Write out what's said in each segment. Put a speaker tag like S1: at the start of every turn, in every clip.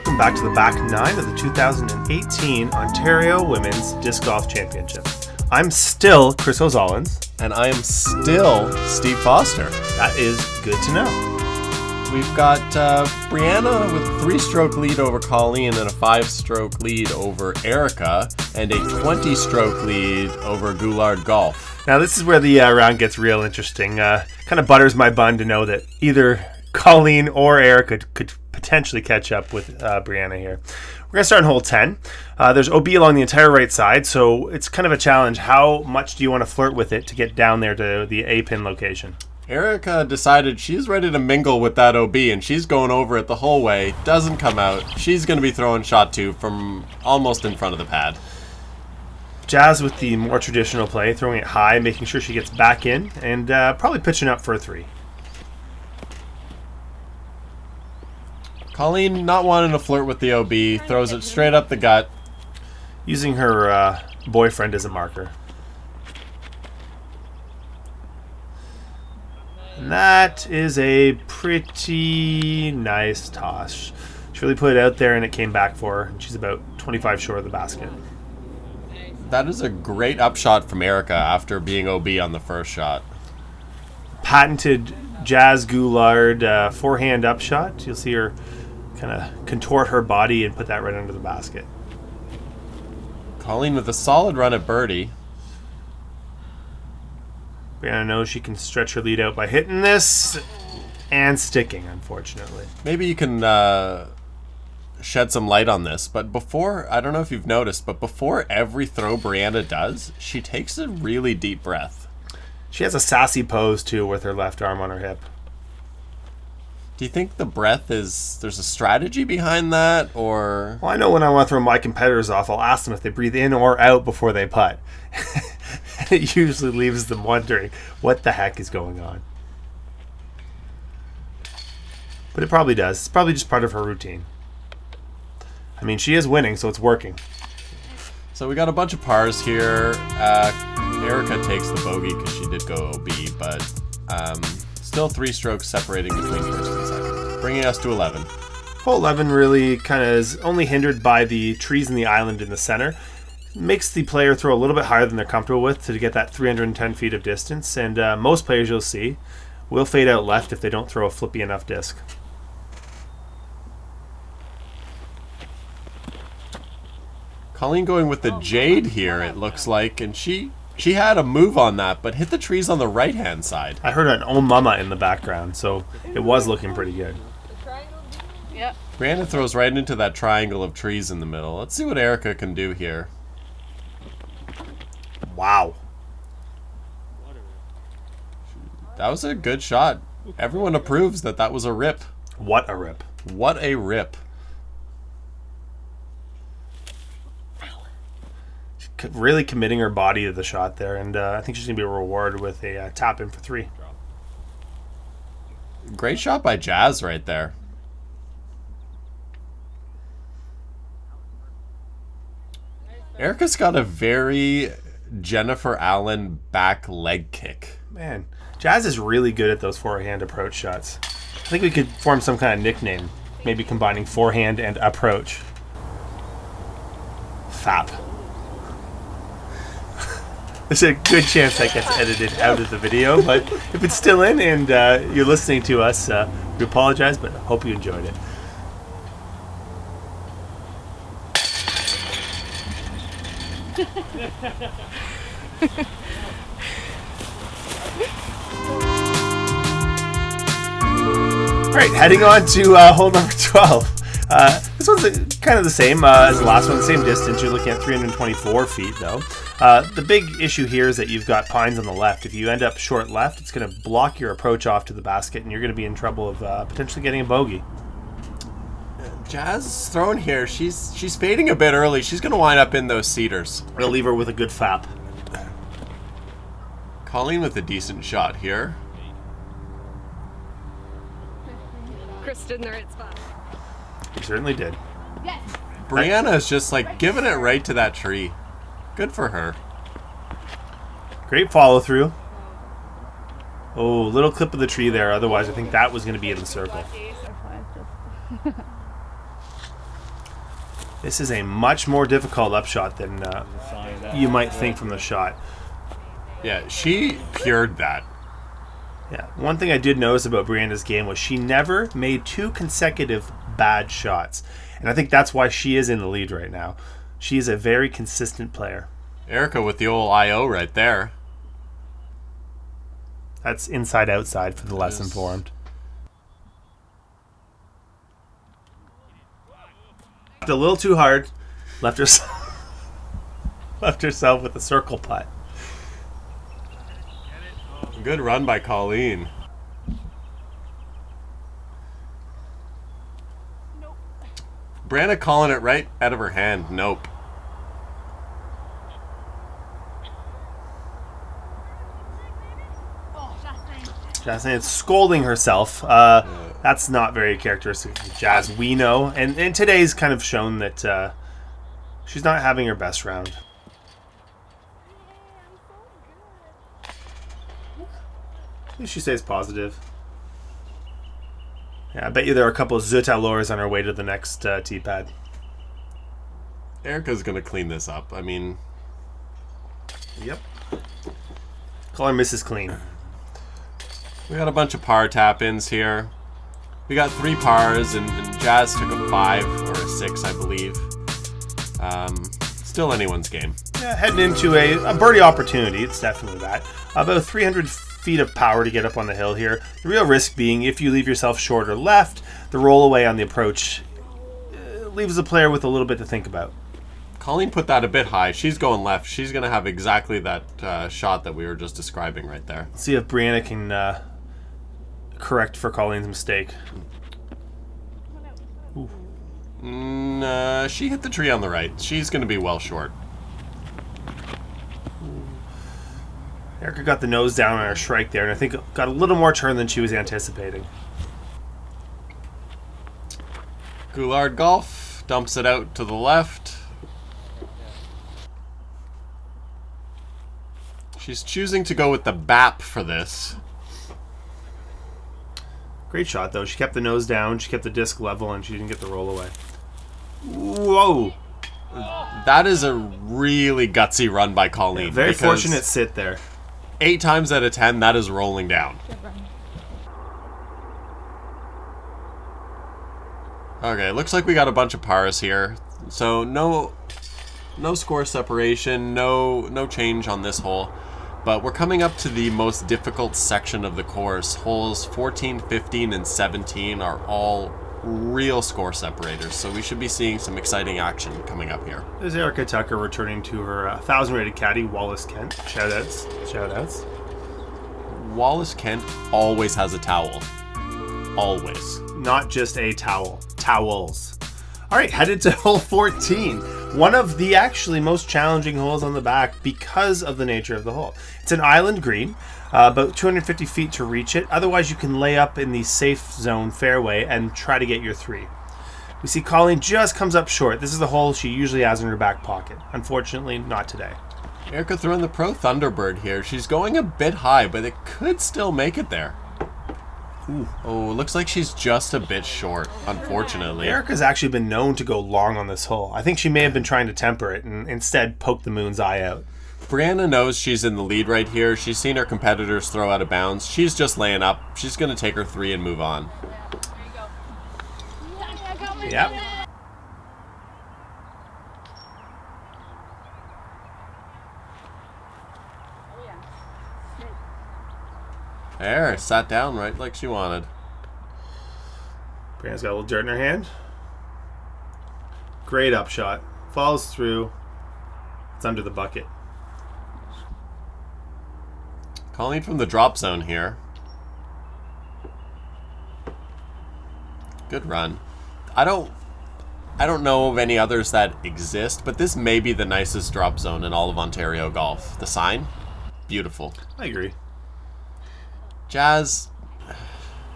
S1: welcome back to the back nine of the 2018 Ontario Women's Disc Golf Championship. I'm still Chris O'Zollins.
S2: And I am still Steve Foster.
S1: That is good to know.
S2: We've got Briana with a 3-stroke lead over Colleen and a 5-stroke lead over Erica and a 20-stroke lead over Goulard Golf.
S1: Now this is where the round gets real interesting. Kind of butters my bun to know that either Colleen or Erica could potentially catch up with Briana here. We're going to start in hole 10. There's OB along the entire right side, so it's kind of a challenge. How much do you want to flirt with it to get down there to the A-pin location?
S2: Erica decided she's ready to mingle with that OB, and she's going over it the whole way. Doesn't come out. She's going to be throwing shot 2 from almost in front of the pad.
S1: Jazz with the more traditional play, throwing it high, making sure she gets back in, and probably pitching up for a 3.
S2: Colleen, not wanting to flirt with the OB, throws it straight up the gut.
S1: Using her boyfriend as a marker. And that is a pretty nice toss. She really put it out there and it came back for her. She's about 25 short of the basket.
S2: That is a great upshot from Erica after being OB on the first shot.
S1: Patented Jacynthe Goulard forehand upshot. You'll see her kind of contort her body and put that right under the basket.
S2: Colleen with a solid run at birdie.
S1: Briana knows she can stretch her lead out by hitting this and sticking, unfortunately.
S2: Maybe you can shed some light on this, but before, I don't know if you've noticed, but before every throw Briana does, she takes a really deep breath.
S1: She has a sassy pose, too, with her left arm on her hip.
S2: Do you think the breath is, there's a strategy behind that, or?
S1: Well, I know when I want to throw my competitors off, I'll ask them if they breathe in or out before they putt. It usually leaves them wondering what the heck is going on. But it probably does. It's probably just part of her routine. I mean, she is winning, so it's working.
S2: So we got a bunch of pars here. Erica takes the bogey because she did go OB, but still 3 strokes separating between first and second, bringing us to 11.
S1: Hole 11 really kind of is only hindered by the trees in the island in the center. Makes the player throw a little bit higher than they're comfortable with to get that 310 feet of distance, and most players you'll see will fade out left if they don't throw a flippy enough disc.
S2: Colleen going with the jade here, it looks like, and she had a move on that, but hit the trees on the right-hand side.
S1: I heard an oh mama in the background, so it was looking pretty good.
S3: Yeah.
S2: Briana throws right into that triangle of trees in the middle. Let's see what Erica can do here.
S1: Wow.
S2: That was a good shot. Everyone approves that that was a rip.
S1: What a rip.
S2: What a rip.
S1: She's really committing her body to the shot there, and I think she's going to be rewarded with a tap in for 3.
S2: Great shot by Jazz right there. Erica's got a very Jennifer Allen back leg kick.
S1: Man, Jazz is really good at those forehand approach shots. I think we could form some kind of nickname, maybe combining forehand and approach. Fap. There's a good chance that gets edited out of the video, but if it's still in and you're listening to us, we apologize, but hope you enjoyed it. All right, heading on to hole number 12. This one's kind of the same as the last one, same distance. You're looking at 324 feet, though. The big issue here is that you've got pines on the left. If you end up short left, it's going to block your approach off to the basket, and you're going to be in trouble of potentially getting a bogey.
S2: Jazz is thrown here. She's fading a bit early. She's going to wind up in those cedars.
S1: We'll leave her with a good fap.
S2: Colleen with a decent shot here.
S3: Chris stood in the right spot.
S1: He certainly did.
S3: Yes.
S2: Briana is just like giving it right to that tree. Good for her.
S1: Great follow through. Oh, little clip of the tree there. Otherwise, I think that was going to be in the circle. This is a much more difficult upshot than you might think from the shot.
S2: Yeah, she pured that.
S1: Yeah, one thing I did notice about Brianna's game was she never made 2 consecutive bad shots. And I think that's why she is in the lead right now. She is a very consistent player.
S2: Erica with the old IO right there.
S1: That's inside-outside for the less informed. A little too hard. Left herself with a circle putt.
S2: Good run by Colleen.
S3: Nope.
S2: Briana calling it right out of her hand. Nope.
S1: Jacynthe scolding herself. That's not very characteristic of Jazz, we know. And today's kind of shown that she's not having her best round. At least she stays positive. Yeah, I bet you there are a couple of Zoot allures on her way to the next tee pad.
S2: Erica's going to clean this up. I mean...
S1: Yep. Call her Mrs. Clean.
S2: We got a bunch of par tap-ins here. We got 3 pars, and Jazz took a 5 or a 6, I believe. Still anyone's game.
S1: Yeah, heading into a birdie opportunity. It's definitely that. About 300 feet of power to get up on the hill here. The real risk being if you leave yourself short or left, the roll away on the approach leaves the player with a little bit to think about.
S2: Colleen put that a bit high. She's going left. She's going to have exactly that shot that we were just describing right there.
S1: Let's see if Briana can correct for Colleen's mistake.
S2: She hit the tree on the right. She's going to be well short.
S1: Erica got the nose down on her strike there, and I think got a little more turn than she was anticipating.
S2: Goulard golf dumps it out to the left. She's choosing to go with the BAP for this.
S1: Great shot, though. She kept the nose down, she kept the disc level, and she didn't get the roll away. Whoa!
S2: That is a really gutsy run by Colleen.
S1: Very fortunate sit there.
S2: 8 times out of 10, that is rolling down. Okay, looks like we got a bunch of pars here. So no score separation, no change on this hole. But we're coming up to the most difficult section of the course. Holes 14, 15, and 17 are all real score separators. So we should be seeing some exciting action coming up here.
S1: There's Erica Tucker returning to her 1,000-rated caddy, Wallace Kent. Shoutouts.
S2: Wallace Kent always has a towel. Always.
S1: Not just a towel. Towels. All right, headed to hole 14. One of the actually most challenging holes on the back because of the nature of the hole. It's an island green, about 250 feet to reach it. Otherwise, you can lay up in the safe zone fairway and try to get your 3. We see Colleen just comes up short. This is the hole she usually has in her back pocket. Unfortunately, not today.
S2: Erica throwing the Pro Thunderbird here. She's going a bit high, but it could still make it there. Ooh. Oh, it looks like she's just a bit short, unfortunately.
S1: Erica's actually been known to go long on this hole. I think she may have been trying to temper it and instead poke the moon's eye out.
S2: Briana knows she's in the lead right here. She's seen her competitors throw out of bounds. She's just laying up. She's going to take her 3 and move on.
S1: Yep.
S2: There, sat down right like she wanted.
S1: Brianna's got a little dirt in her hand. Great upshot. Falls through. It's under the bucket.
S2: Colleen from the drop zone here. Good run. I don't know of any others that exist, but this may be the nicest drop zone in all of Ontario golf. The sign, beautiful.
S1: I agree.
S2: Jazz,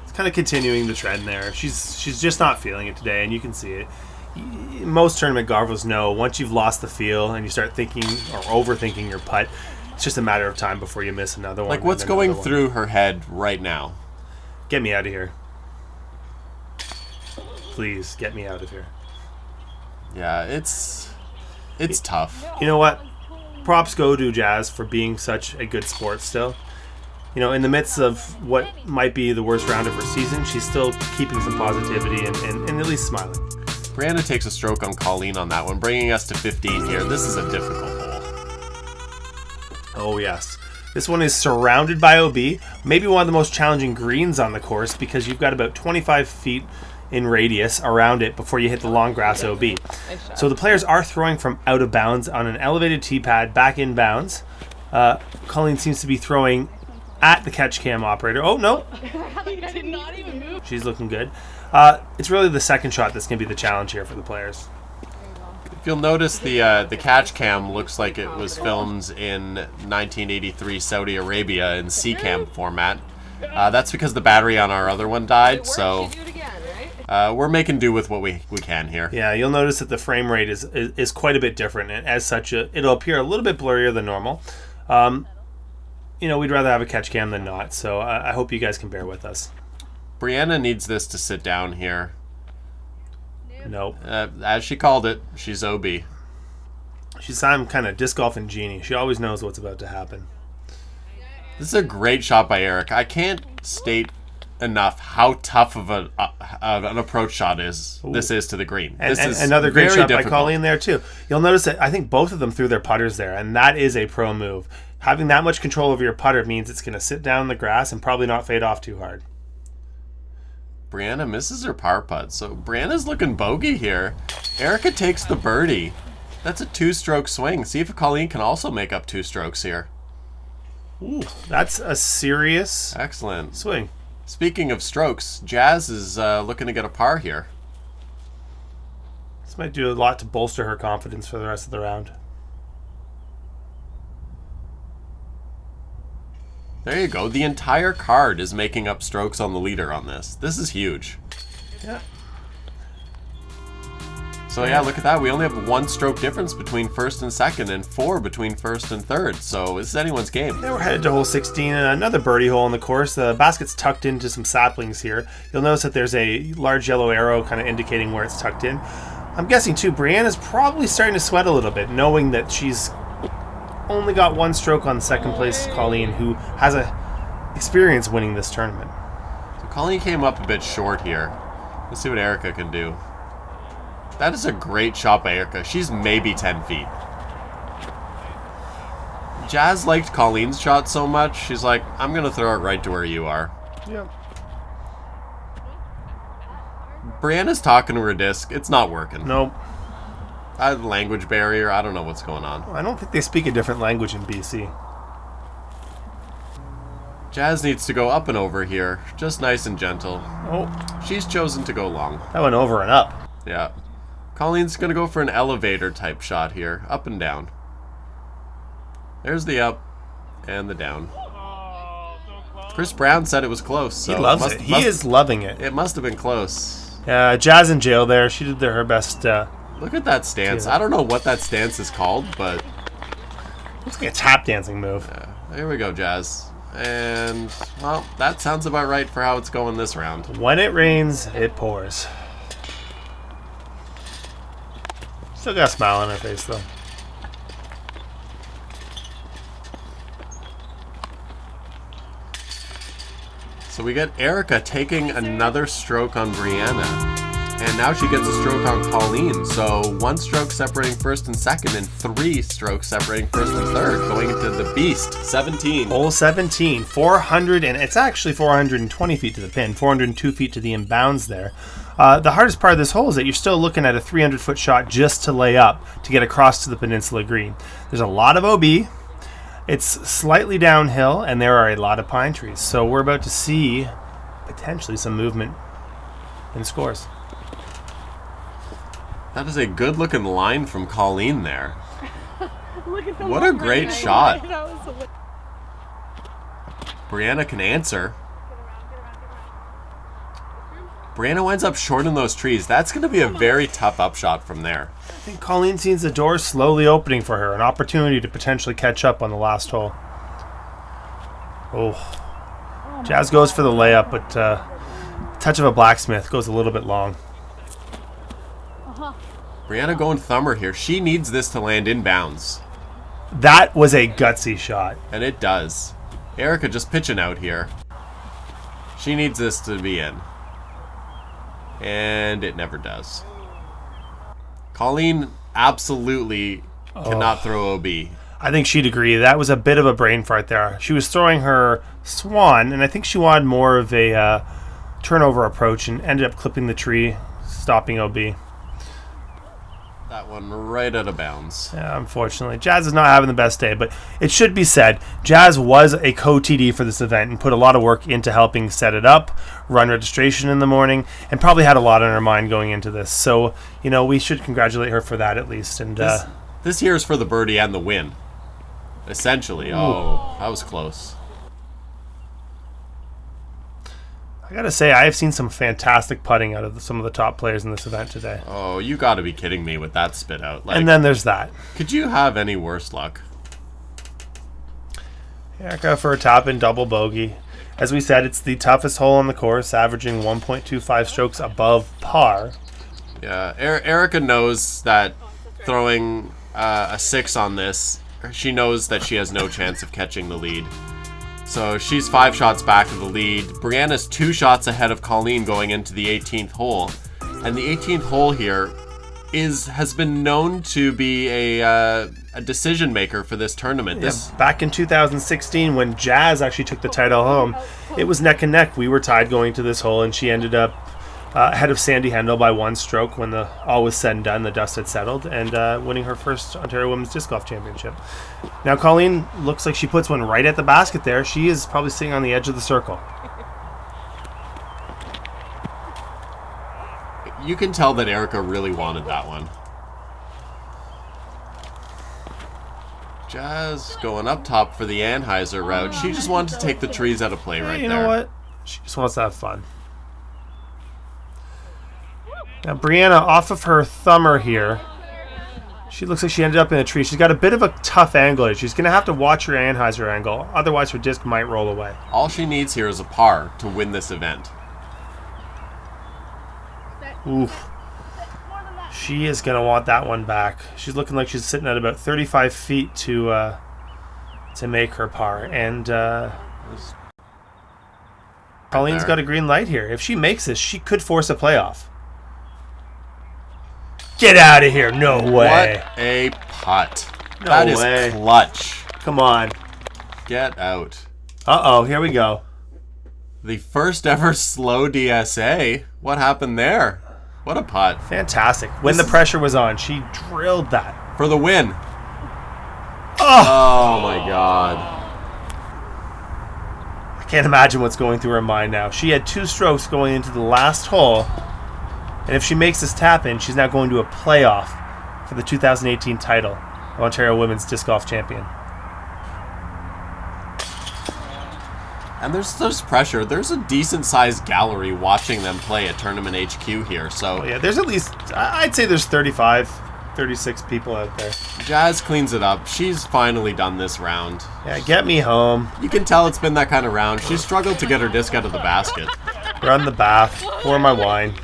S1: it's kind of continuing the trend there. She's just not feeling it today, and you can see it. Most tournament golfers know once you've lost the feel and you start thinking or overthinking your putt, it's just a matter of time before you miss another one.
S2: Like, what's going through her head right now?
S1: Get me out of here. Please, get me out of here.
S2: Yeah, it's tough.
S1: You know what? Props go to Jazz for being such a good sport still. You know, in the midst of what might be the worst round of her season, she's still keeping some positivity and at least smiling.
S2: Briana takes a stroke on Colleen on that one, bringing us to 15 here. This is a difficult hole.
S1: Oh, yes. This one is surrounded by OB. Maybe one of the most challenging greens on the course because you've got about 25 feet in radius around it before you hit the long grass OB. So the players are throwing from out of bounds on an elevated tee pad back in bounds. Colleen seems to be throwing at the catch cam operator. Oh, no.
S3: He did not even move.
S1: She's looking good. It's really the second shot that's going to be the challenge here for the players.
S2: If you'll notice, the catch cam looks like it was filmed in 1983 Saudi Arabia in C-cam format. That's because the battery on our other one died, so we're making do with what we can here.
S1: Yeah, you'll notice that the frame rate is quite a bit different, and as such, it'll appear a little bit blurrier than normal. You know, we'd rather have a catch cam than not, so I hope you guys can bear with us.
S2: Briana needs this to sit down here.
S1: Nope.
S2: As she called it, she's OB.
S1: She's some kind of disc golfing genie. She always knows what's about to happen.
S2: This is a great shot by Eric. I can't state enough how tough of an approach shot this is to the green.
S1: And,
S2: this is
S1: another great
S2: very
S1: shot
S2: difficult.
S1: by Colleen there, too. You'll notice that I think both of them threw their putters there, and that is a pro move. Having that much control over your putter means it's going to sit down in the grass and probably not fade off too hard.
S2: Briana misses her par putt, so Briana's looking bogey here. Erica takes the birdie. That's a 2-stroke swing. See if Colleen can also make up 2 strokes here.
S1: Ooh, that's a serious
S2: Excellent.
S1: swing.
S2: Speaking of strokes, Jazz is looking to get a par here.
S1: This might do a lot to bolster her confidence for the rest of the round.
S2: There you go. The entire card is making up strokes on the leader on this. This is huge.
S1: Yeah.
S2: So yeah, look at that. We only have 1 stroke difference between first and second and 4 between first and third. So this is anyone's game.
S1: Now we're headed to hole 16, another birdie hole on the course. The basket's tucked into some saplings here. You'll notice that there's a large yellow arrow kind of indicating where it's tucked in. I'm guessing too, Briana's probably starting to sweat a little bit, knowing that she's only got 1 stroke on second place Colleen, who has experience winning this tournament.
S2: So Colleen came up a bit short here. Let's see what Erica can do. That is a great shot by Erica. She's maybe 10 feet. Jazz liked Colleen's shot so much, she's like, I'm going to throw it right to where you are.
S1: Yeah.
S2: Briana's talking to her disc. It's not working.
S1: Nope.
S2: Language barrier. I don't know what's going on.
S1: I don't think they speak a different language in BC.
S2: Jazz needs to go up and over here. Just nice and gentle.
S1: Oh,
S2: She's chosen to go long.
S1: that went over and up.
S2: Yeah. Colleen's going to go for an elevator type shot here. Up and down. There's the up and the down. Chris Brown said it was close. So
S1: He loves it. He is loving it.
S2: It must have been close.
S1: Jazz in jail there. She did her best.
S2: Look at that stance. I don't know what that stance is called, but
S1: Looks like a tap dancing move.
S2: here we go, Jazz. And, well, that sounds about right for how it's going this round.
S1: When it rains, it pours. Still got a smile on her face, though.
S2: So we get Erica taking another stroke on Briana. And now she gets a stroke on Colleen. So 1 stroke separating first and second, and 3 strokes separating first and third. Going into the beast, 17.
S1: Hole 17, 400, and it's actually 420 feet to the pin, 402 feet to the inbounds there. The hardest part of this hole is that you're still looking at a 300-foot shot just to lay up to get across to the peninsula green. There's a lot of OB. It's slightly downhill, and there are a lot of pine trees. So we're about to see potentially some movement in scores.
S2: That is a good-looking line from Colleen there.
S3: Look at the
S2: What a great
S3: line.
S2: shot.
S3: That was
S2: Briana can answer. Briana winds up short in those trees. That's going to be a very tough upshot from there.
S1: I think Colleen sees the door slowly opening for her, an opportunity to potentially catch up on the last hole. Oh. Jazz goes for the layup, but touch of a blacksmith goes a little bit long.
S2: Briana going thumber here. She needs this to land inbounds.
S1: That was a gutsy shot.
S2: And it does. Erica just pitching out here. She needs this to be in. And it never does. Colleen absolutely cannot throw OB.
S1: I think she'd agree. That was a bit of a brain fart there. She was throwing her swan, and I think she wanted more of a turnover approach and ended up clipping the tree, stopping OB.
S2: That one right out of bounds.
S1: Yeah, unfortunately. Jazz is not having the best day, but it should be said, Jazz was a co-TD for this event and put a lot of work into helping set it up, run registration in the morning, and probably had a lot on her mind going into this. So, we should congratulate her for that at least. And
S2: this here is for the birdie and the win. Essentially. Oh, that was close.
S1: I gotta say, I have seen some fantastic putting out of some of the top players in this event today.
S2: Oh, you gotta be kidding me with that spit out.
S1: And then there's that.
S2: Could you have any worse luck?
S1: Erica for a top-in double bogey. As we said, it's the toughest hole on the course, averaging 1.25 strokes above par.
S2: Yeah, Erica knows that throwing a 6 on this, she knows that she has no chance of catching the lead. So she's 5 shots back of the lead. Briana's 2 shots ahead of Colleen going into the 18th hole. And the 18th hole here has been known to be a decision maker for this tournament.
S1: Back in 2016 when Jazz actually took the title home, it was neck and neck. We were tied going to this hole, and she ended up ahead of Sandy Hendel by 1 stroke when all was said and done, the dust had settled, and winning her first Ontario Women's Disc Golf Championship. Now Colleen looks like she puts one right at the basket there. She is probably sitting on the edge of the circle.
S2: You can tell that Erica really wanted that one. Jazz going up top for the Anheuser route. She just wanted to take the trees out of play right there.
S1: You know what? She just wants to have fun. Now Briana off of her thumber here. She looks like she ended up in a tree. She's got a bit of a tough angle here. She's going to have to watch her Anheuser angle. Otherwise her disc might roll away.
S2: All she needs here is a par to win this event.
S1: Oof. She is going to want that one back. She's looking like she's sitting at about 35 feet to make her par. And Colleen's got a green light here. If she makes this, she could force a playoff. Get out of here. No way.
S2: What a putt.
S1: No
S2: that
S1: way.
S2: Is clutch.
S1: Come on.
S2: Get out.
S1: Uh-oh. Here we go.
S2: The first ever slow DSA. What happened there? What a putt.
S1: Fantastic. When the pressure was on, she drilled that.
S2: For the win.
S1: Oh
S2: my God.
S1: I can't imagine what's going through her mind now. She had 2 strokes going into the last hole. And if she makes this tap in, she's now going to a playoff for the 2018 title of Ontario Women's Disc Golf Champion.
S2: And there's pressure. There's a decent-sized gallery watching them play at Tournament HQ here. So
S1: yeah, there's at least, I'd say there's 35, 36 people out there.
S2: Jazz cleans it up. She's finally done this round.
S1: Yeah, get me home.
S2: You can tell it's been that kind of round. She struggled to get her disc out of the basket.
S1: Run the bath. Pour my wine.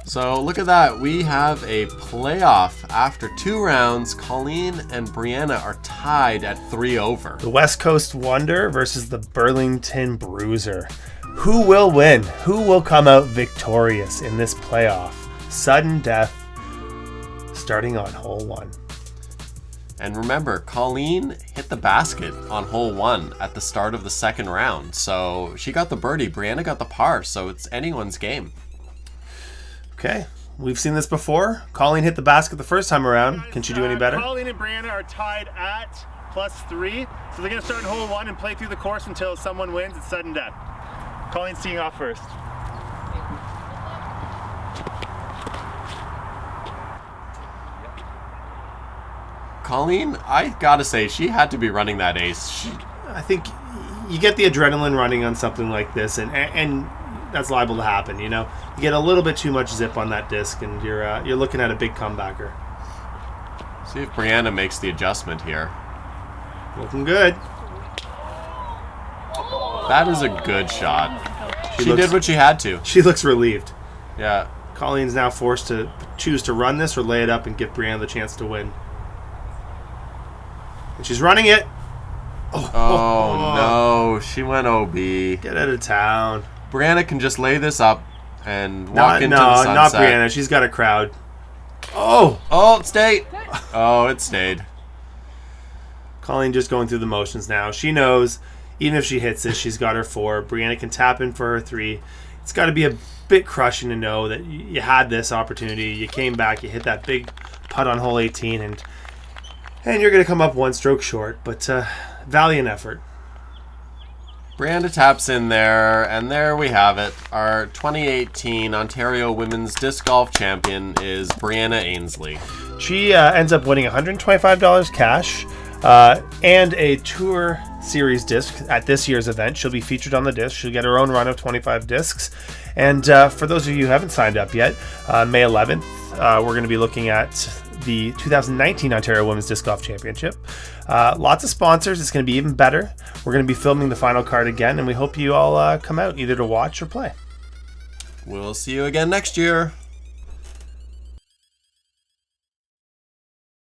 S2: So look at that. We have a playoff after 2 rounds. Colleen and Briana are tied at 3 over.
S1: The West Coast Wonder versus the Burlington Bruiser. Who will win? Who will come out victorious in this playoff? Sudden death starting on hole 1.
S2: And remember, Colleen hit the basket on hole 1 at the start of the 2nd round. So she got the birdie. Briana got the par. So it's anyone's game.
S1: Okay, we've seen this before. Colleen hit the basket the first time around. Can she do any better?
S4: Colleen and Briana are tied at +3. So they're going to start in hole 1 and play through the course until someone wins. It's sudden death. Colleen's teeing off first.
S2: Colleen, I gotta say, she had to be running that ace.
S1: I think you get the adrenaline running on something like this, and that's liable to happen. You get a little bit too much zip on that disc, and you're looking at a big comebacker.
S2: See if Briana makes the adjustment here.
S1: Looking good.
S2: That is a good shot. She did what she had to.
S1: She looks relieved.
S2: Yeah.
S1: Colleen's now forced to choose to run this or lay it up and give Briana the chance to win. And she's running it.
S2: Oh, no. She went OB.
S1: Get out of town.
S2: Briana can just lay this up and walk into the
S1: No,
S2: sunset.
S1: not Briana. She's got a crowd. Oh!
S2: Oh, it stayed. Oh, it stayed.
S1: Colleen just going through the motions now. She knows even if she hits this, she's got her 4. Briana can tap in for her 3. It's got to be a bit crushing to know that you had this opportunity. You came back, you hit that big putt on hole 18, and you're going to come up 1 stroke short. But valiant effort.
S2: Briana taps in there, and there we have it. Our 2018 Ontario Women's Disc Golf Champion is Briana Ainsley.
S1: She ends up winning $125 cash and a Tour Series disc at this year's event. She'll be featured on the disc. She'll get her own run of 25 discs. And for those of you who haven't signed up yet, May 11th, we're going to be looking at the 2019 Ontario Women's Disc Golf Championship. Lots of sponsors. It's going to be even better. We're going to be filming the final card again, and we hope you all come out either to watch or play.
S2: We'll see you again next year.